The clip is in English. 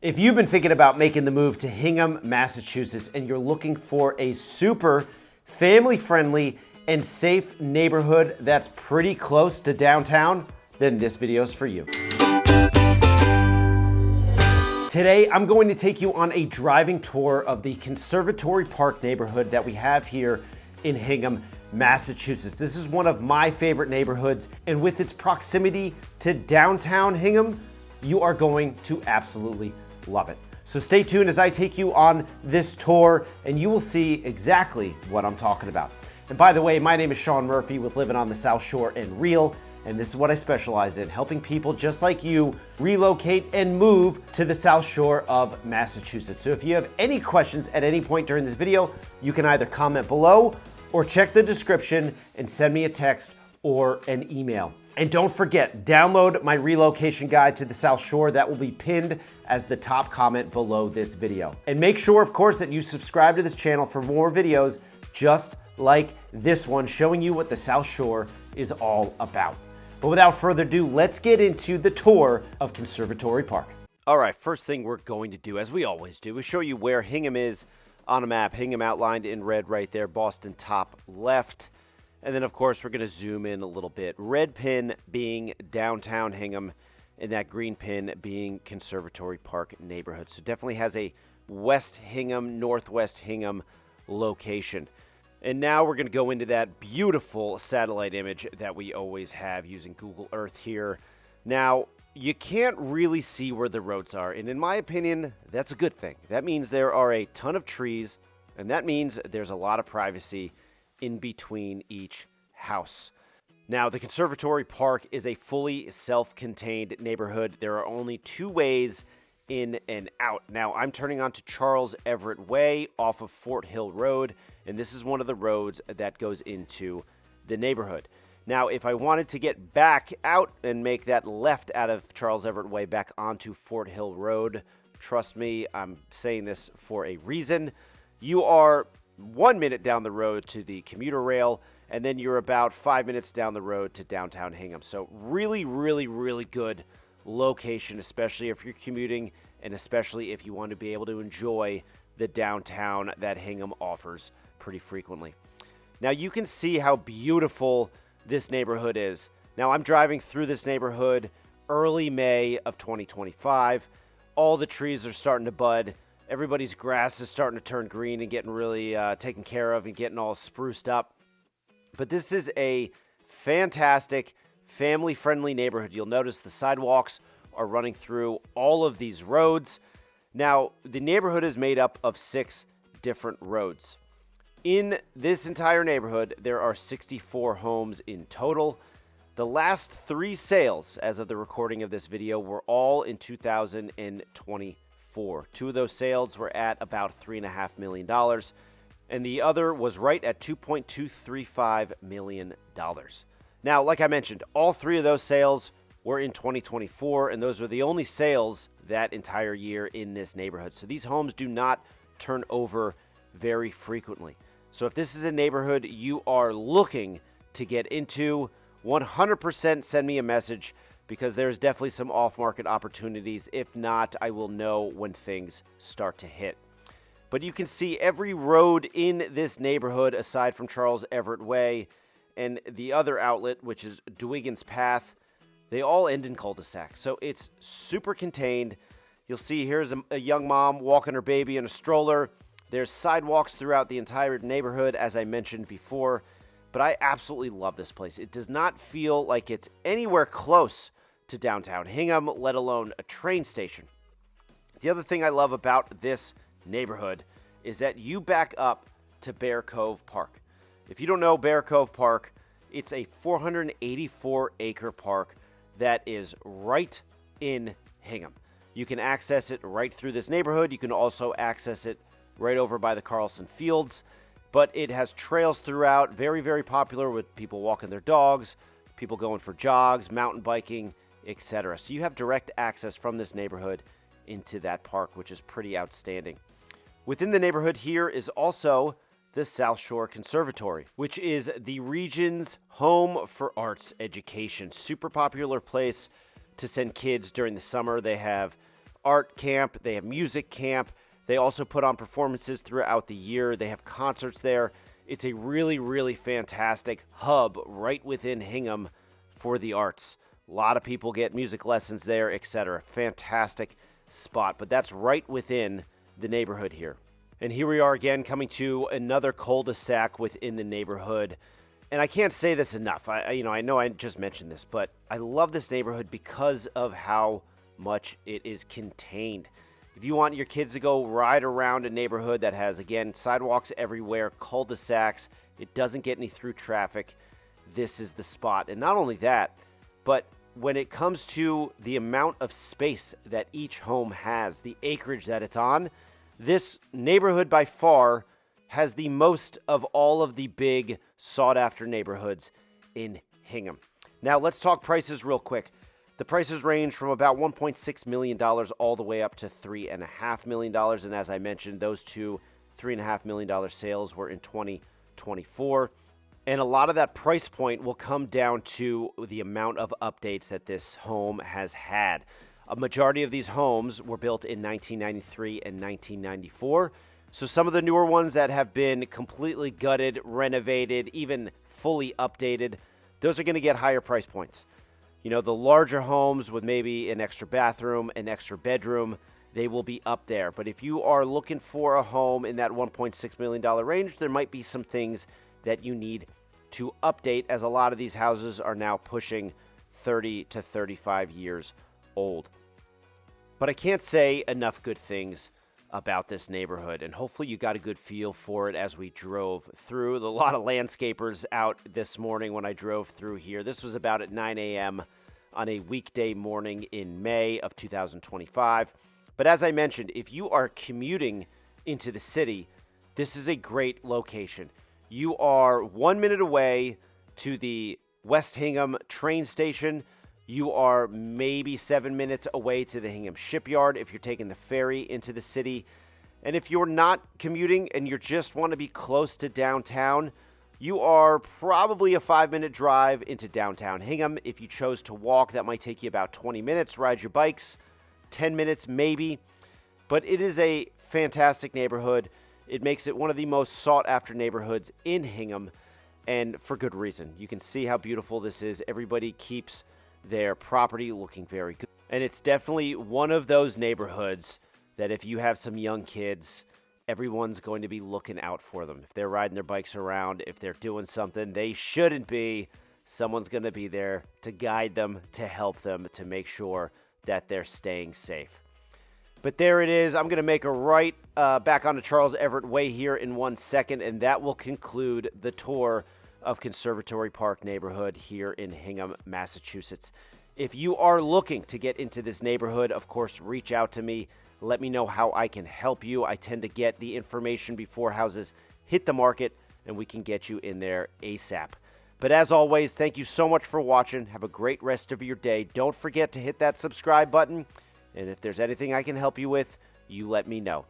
If you've been thinking about making the move to Hingham, Massachusetts, and you're looking for a super family-friendly and safe neighborhood that's pretty close to downtown, then this video is for you. Today, I'm going to take you on a driving tour of the Conservatory Park neighborhood that we have here in Hingham, Massachusetts. This is one of my favorite neighborhoods, and with its proximity to downtown Hingham, you are going to absolutely love it. So stay tuned as I take you on this tour and you will see exactly what I'm talking about. And by the way, my name is Sean Murphy with Living on the South Shore and Real, and this is what I specialize in, helping people just like you relocate and move to the South Shore of Massachusetts. So if you have any questions at any point during this video, you can either comment below or check the description and send me a text or an email. And don't forget, download my relocation guide to the South Shore. That will be pinned as the top comment below this video. And make sure, of course, that you subscribe to this channel for more videos just like this one, showing you what the South Shore is all about. But without further ado, let's get into the tour of Conservatory Park. All right, first thing we're going to do, as we always do, is show you where Hingham is on a map. Hingham outlined in red right there, Boston top left. And then, of course, we're going to zoom in a little bit. Red pin being downtown Hingham, and that green pin being Conservatory Park neighborhood. So definitely has a West Hingham, Northwest Hingham location. And now we're going to go into that beautiful satellite image that we always have using Google Earth here. Now, you can't really see where the roads are, and in my opinion, that's a good thing. That means there are a ton of trees, and that means there's a lot of privacy in between each house. Now, the Conservatory Park is a fully self-contained neighborhood. There are only two ways in and out. Now, I'm turning onto Charles Everett Way off of Fort Hill Road, and this is one of the roads that goes into the neighborhood. Now, if I wanted to get back out and make that left out of Charles Everett Way back onto Fort Hill Road, trust me, I'm saying this for a reason. You are 1 minute down the road to the commuter rail, and then you're about 5 minutes down the road to downtown Hingham. So really, really, really good location, especially if you're commuting and especially if you want to be able to enjoy the downtown that Hingham offers pretty frequently. Now you can see how beautiful this neighborhood is. Now I'm driving through this neighborhood early May of 2025. All the trees are starting to bud. Everybody's grass is starting to turn green and getting really taken care of and getting all spruced up. But this is a fantastic, family-friendly neighborhood. You'll notice the sidewalks are running through all of these roads. Now, the neighborhood is made up of 6 different roads. In this entire neighborhood, there are 64 homes in total. The last 3 sales, as of the recording of this video, were all in 2024. 2 of those sales were at about $3.5 million. And the other was right at $2.235 million. Now, like I mentioned, all 3 of those sales were in 2024, and those were the only sales that entire year in this neighborhood. So these homes do not turn over very frequently. So if this is a neighborhood you are looking to get into, 100% send me a message, because there's definitely some off-market opportunities. If not, I will know when things start to hit. But you can see every road in this neighborhood, aside from Charles Everett Way and the other outlet, which is Dwiggens Path, they all end in cul-de-sacs. So it's super contained. You'll see here's a young mom walking her baby in a stroller. There's sidewalks throughout the entire neighborhood, as I mentioned before. But I absolutely love this place. It does not feel like it's anywhere close to downtown Hingham, let alone a train station. The other thing I love about this neighborhood is that you back up to Bear Cove Park. If you don't know Bear Cove Park, it's a 484-acre park that is right in Hingham. You can access it right through this neighborhood. You can also access it right over by the Carlson Fields, but it has trails throughout, very, very popular with people walking their dogs, people going for jogs, mountain biking, etc. So you have direct access from this neighborhood into that park, which is pretty outstanding. Within the neighborhood here is also the South Shore Conservatory, which is the region's home for arts education. Super popular place to send kids during the summer. They have art camp, they have music camp. They also put on performances throughout the year. They have concerts there. It's a really, really fantastic hub right within Hingham for the arts. A lot of people get music lessons there, etc. Fantastic spot, but that's right within the neighborhood here. And here we are again, coming to another cul-de-sac within the neighborhood. And I can't say this enough. I know I just mentioned this, but I love this neighborhood because of how much it is contained. If you want your kids to go ride around a neighborhood that has, again, sidewalks everywhere, cul-de-sacs, it doesn't get any through traffic, this is the spot. And not only that, but when it comes to the amount of space that each home has, the acreage that it's on, this neighborhood by far has the most of all of the big sought-after neighborhoods in Hingham. Now, let's talk prices real quick. The prices range from about $1.6 million all the way up to $3.5 million. And as I mentioned, those two $3.5 million sales were in 2024. And a lot of that price point will come down to the amount of updates that this home has had. A majority of these homes were built in 1993 and 1994. So some of the newer ones that have been completely gutted, renovated, even fully updated, those are going to get higher price points. You know, the larger homes with maybe an extra bathroom, an extra bedroom, they will be up there. But if you are looking for a home in that $1.6 million range, there might be some things that you need to update, as a lot of these houses are now pushing 30 to 35 years old. But I can't say enough good things about this neighborhood, and hopefully you got a good feel for it as we drove through. A lot of landscapers out this morning when I drove through here. This was about at 9 a.m. on a weekday morning in May of 2025. But as I mentioned, if you are commuting into the city, this is a great location. You are 1 minute away to the West Hingham train station. You are maybe 7 minutes away to the Hingham Shipyard if you're taking the ferry into the city. And if you're not commuting and you just want to be close to downtown, you are probably a 5-minute drive into downtown Hingham. If you chose to walk, that might take you about 20 minutes. Ride your bikes, 10 minutes maybe. But it is a fantastic neighborhood. It makes it one of the most sought-after neighborhoods in Hingham, and for good reason. You can see how beautiful this is. Everybody keeps their property looking very good. And it's definitely one of those neighborhoods that if you have some young kids, everyone's going to be looking out for them. If they're riding their bikes around, if they're doing something they shouldn't be, someone's going to be there to guide them, to help them, to make sure that they're staying safe. But there it is. I'm going to make a right back onto Charles Everett Way here in 1 second, and that will conclude the tour of Conservatory Park neighborhood here in Hingham, Massachusetts. If you are looking to get into this neighborhood, of course, reach out to me. Let me know how I can help you. I tend to get the information before houses hit the market, and we can get you in there ASAP. But as always, thank you so much for watching. Have a great rest of your day. Don't forget to hit that subscribe button. And if there's anything I can help you with, you let me know.